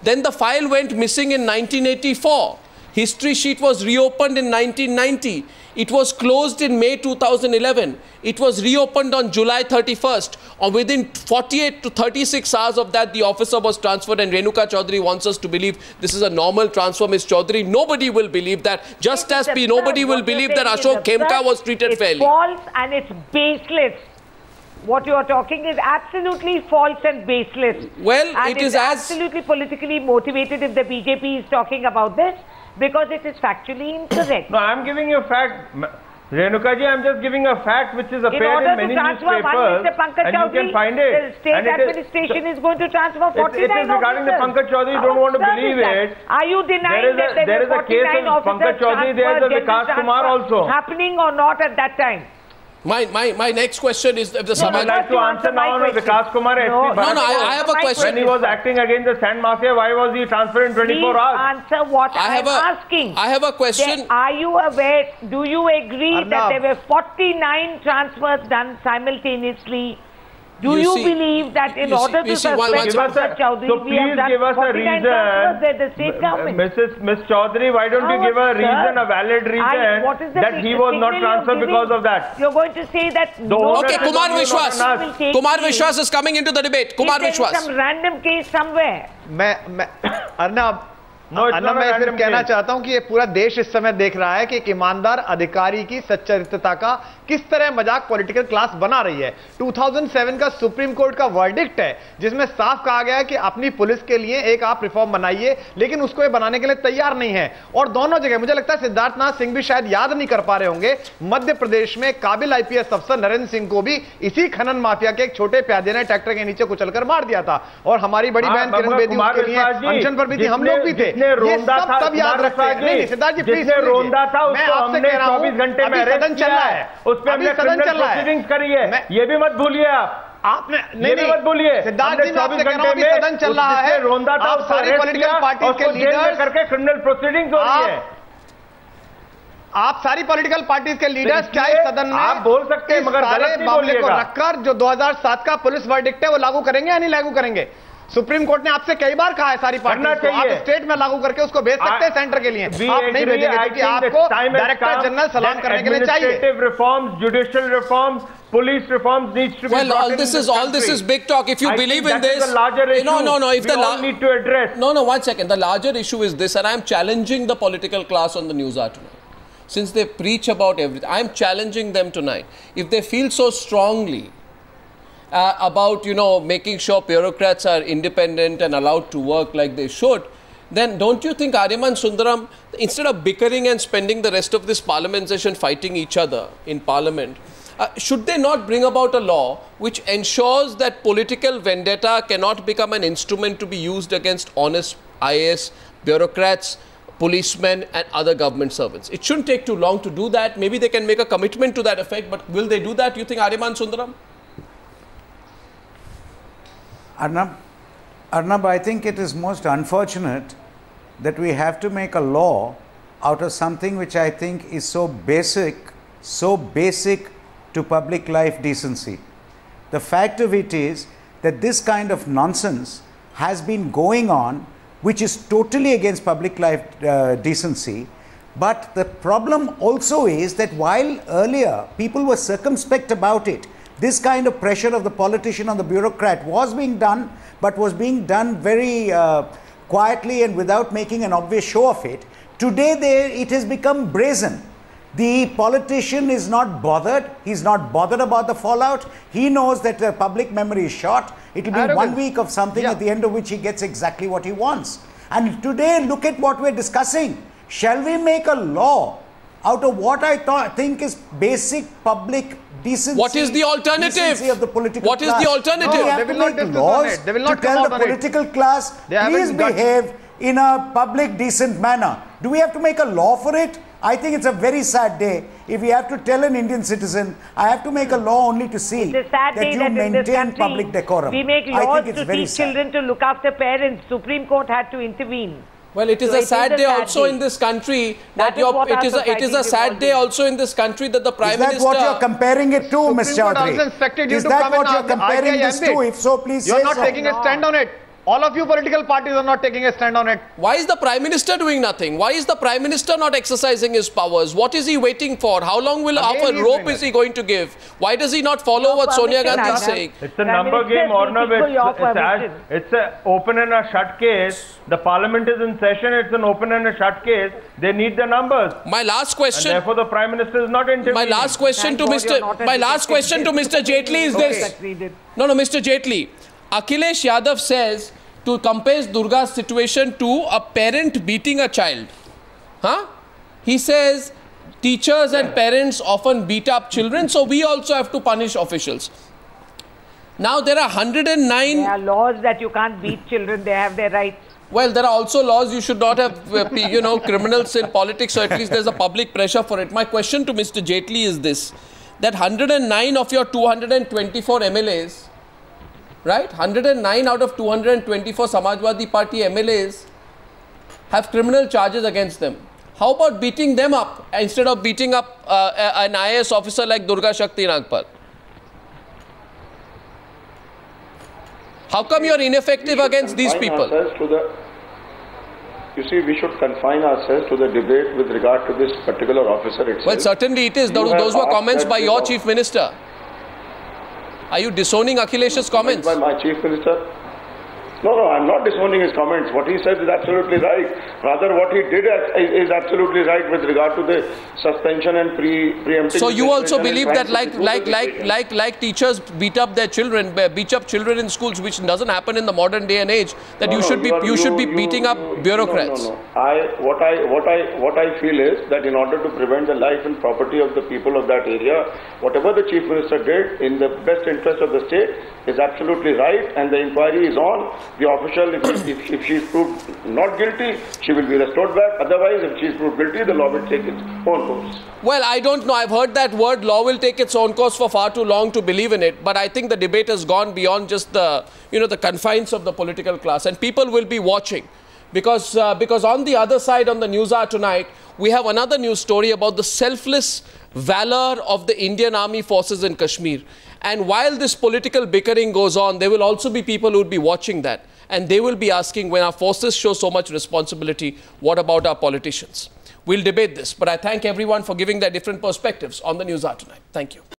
Then the file went missing in 1984. History sheet was reopened in 1990. It was closed in May 2011. It was reopened on July 31st. Or within 48 to 36 hours of that, the officer was transferred, and Renuka Chaudhary wants us to believe this is a normal transfer, Ms. Chaudhary. Nobody will believe that. Just as nobody will believe that Ashok Khemka was treated fairly. It's false and it's baseless. What you are talking is absolutely false and baseless. Well, and it is absolutely politically motivated if the BJP is talking about this, because it is factually incorrect. No, I'm giving you a fact. Renuka ji, I'm just giving a fact which is appeared in many newspapers, and you can find it. The state administration is going to transfer 49 It is regarding the Pankaj Chaudhary. You don't want to believe it. Are you denying that there is a case of Pankaj Chaudhary? There is a Vikas Kumar also happening or not at that time? My next question is if the I would like to answer now on Vikas Kumar. No, I have a question. When he was acting against the sand mafia, why was he transferred in 24 hours? Answer what I am asking. I have a question. Are you aware, do you agree that there were 49 transfers done simultaneously? Do you believe that in order to suspend Pankaj Chaudhary, we have done 49 transfers at the state government? Ms. Chaudhary, why don't you give a reason, a valid reason that he was not transferred because of that? You're going to say that... Okay, Kumar Vishwas. Kumar Vishwas is coming into the debate. Kumar Vishwas. Some random case somewhere. Arnab मैं सिर्फ कहना चाहता हूं कि ये पूरा देश इस समय देख रहा है कि एक ईमानदार अधिकारी की सच्चरित्रता का किस तरह मजाक पॉलिटिकल क्लास बना रही है। 2007 का सुप्रीम कोर्ट का वर्डिक्ट है जिसमें साफ कहा गया है कि अपनी पुलिस के लिए एक आप रिफॉर्म बनाइए, लेकिन उसको ये बनाने के लिए तैयार नहीं है। और दोनों जगह मुझे लगता है सिद्धार्थनाथ सिंह भी शायद याद नहीं कर पा रहे होंगे, मध्य प्रदेश में काबिल आईपीएस अफसर नरेंद्र सिंह को भी इसी खनन माफिया के एक छोटे प्यादे ने ट्रैक्टर के नीचे कुचलकर मार दिया था। और हमारी बड़ी बहन किरण बेदी उसके लिए अनशन पर भी थी, हम लोग भी थे। ये सब याद रखते हैं। नहीं सिद्धार्थ जी प्लीज, रोंदा था उसको हमने 24 घंटे में सदन चल रहा है, उस पर हमने क्रिमिनल प्रोसीडिंग्स करी है, ये भी मत भूलिए आपने नहीं मत भूलिए। सिद्धार्थ जी, मैं आपसे कह रहा हूं कि सदन चल रहा है, रोंदा था, आप सारी पॉलिटिकल पार्टी के लीडर्स करके क्रिमिनल प्रोसीडिंग्स हो रही है। आप सारी पॉलिटिकल पार्टीज के लीडर्स चाहे सदन में आप बोल सकते हैं, मगर गलत नहीं मामले को रखकर जो 2007 का पुलिस वर्डिक्ट है वो लागू करेंगे या नहीं लागू करेंगे? सुप्रीम कोर्ट ने आपसे कई बार कहा है सारी पार्टियों को आप स्टेट में लागू करके उसको भेज सकते हैं सेंटर के लिए, आप नहीं भेजेंगे क्योंकि आपको डायरेक्टर जनरल सलाम करने के लिए चाहिए। Reforms, judicial reforms, police reforms needs to be well, all this is big talk. If you believe in this, the larger issue. No. If we all need to address. No, 1 second. The larger issue is this, and I am challenging the political class on the news hour tonight. Since they preach about everything, I am challenging them tonight. If they feel so strongly about, making sure bureaucrats are independent and allowed to work like they should, then don't you think Aryaman Sundaram, instead of bickering and spending the rest of this parliament session fighting each other in parliament, should they not bring about a law which ensures that political vendetta cannot become an instrument to be used against honest IAS, bureaucrats, policemen and other government servants? It shouldn't take too long to do that. Maybe they can make a commitment to that effect, but will they do that, you think, Aryaman Sundaram? Arnab, I think it is most unfortunate that we have to make a law out of something which I think is so basic to public life decency. The fact of it is that this kind of nonsense has been going on, which is totally against public life decency. But the problem also is that while earlier people were circumspect about it, this kind of pressure of the politician on the bureaucrat was being done, but was being done very quietly and without making an obvious show of it. Today it has become brazen. The politician is not bothered. He's not bothered about the fallout. He knows that the public memory is short. It will be 1 week of something at the end of which he gets exactly what he wants. And today, look at what we're discussing. Shall we make a law out of what I think is basic public decency? What is the alternative? Of the political what class? is the alternative? No, they will not make laws to tell the political class, please behave in a public, decent manner. Do we have to make a law for it? I think it's a very sad day if we have to tell an Indian citizen, I have to make a law only to see that you maintain public decorum. We make laws to teach children to look after parents. Supreme Court had to intervene. Well, it is a sad day also in this country that it is a sad day also in this country that the Prime Minister... Is that what you're comparing it to, Ms. Chaudhary? Is that what you're comparing this to? If so, please say so. You're not taking a stand on it. All of you political parties are not taking a stand on it. Why is the Prime Minister doing nothing? Why is the Prime Minister not exercising his powers? What is he waiting for? How long will a rope is he going to give? Why does he not follow what Sonia Gandhi is saying? It's a number game, Ornav. It's an open and a shut case. The Parliament is in session. It's an open and a shut case. They need the numbers. My last question. And therefore, the Prime Minister is not intervening. My last question to Mr. Jaitley is this. No, Mr. Jaitley. Akhilesh Yadav says to compare Durga's situation to a parent beating a child. He says teachers and parents often beat up children, so we also have to punish officials. Now there are 109... There are laws that you can't beat children, they have their rights. Well, there are also laws you should not have, criminals in politics, so at least there's a public pressure for it. My question to Mr. Jaitley is this, that 109 of your 224 MLAs, right? 109 out of 224 Samajwadi Party MLAs have criminal charges against them. How about beating them up instead of beating up an IAS officer like Durga Shakti Nagpal? How come you are ineffective against these people? You see, we should confine ourselves to the debate with regard to this particular officer itself. Well, certainly it is. Those were comments by your Chief Minister. Are you disowning Akhilesh's comments? By my Chief Minister? No, I'm not disowning his comments. What he said is absolutely right. Rather, what he did is absolutely right with regard to the suspension and preempting. So you also believe that like teachers beat up their children, beat up children in schools, which doesn't happen in the modern day and age, that you should be beating up bureaucrats. No. What I feel is that in order to prevent the life and property of the people of that area, whatever the Chief Minister did in the best interest of the state is absolutely right, and the inquiry is on. The official, if she is proved not guilty, she will be restored back. Otherwise, if she is proved guilty, the law will take its own course. Well, I don't know. I've heard that word, law will take its own course, for far too long to believe in it. But I think the debate has gone beyond just the, the confines of the political class. And people will be watching. Because on the other side, on the News Hour tonight, we have another news story about the selfless valor of the Indian Army forces in Kashmir. And while this political bickering goes on, there will also be people who will be watching that. And they will be asking, when our forces show so much responsibility, what about our politicians? We'll debate this. But I thank everyone for giving their different perspectives on the News Hour tonight. Thank you.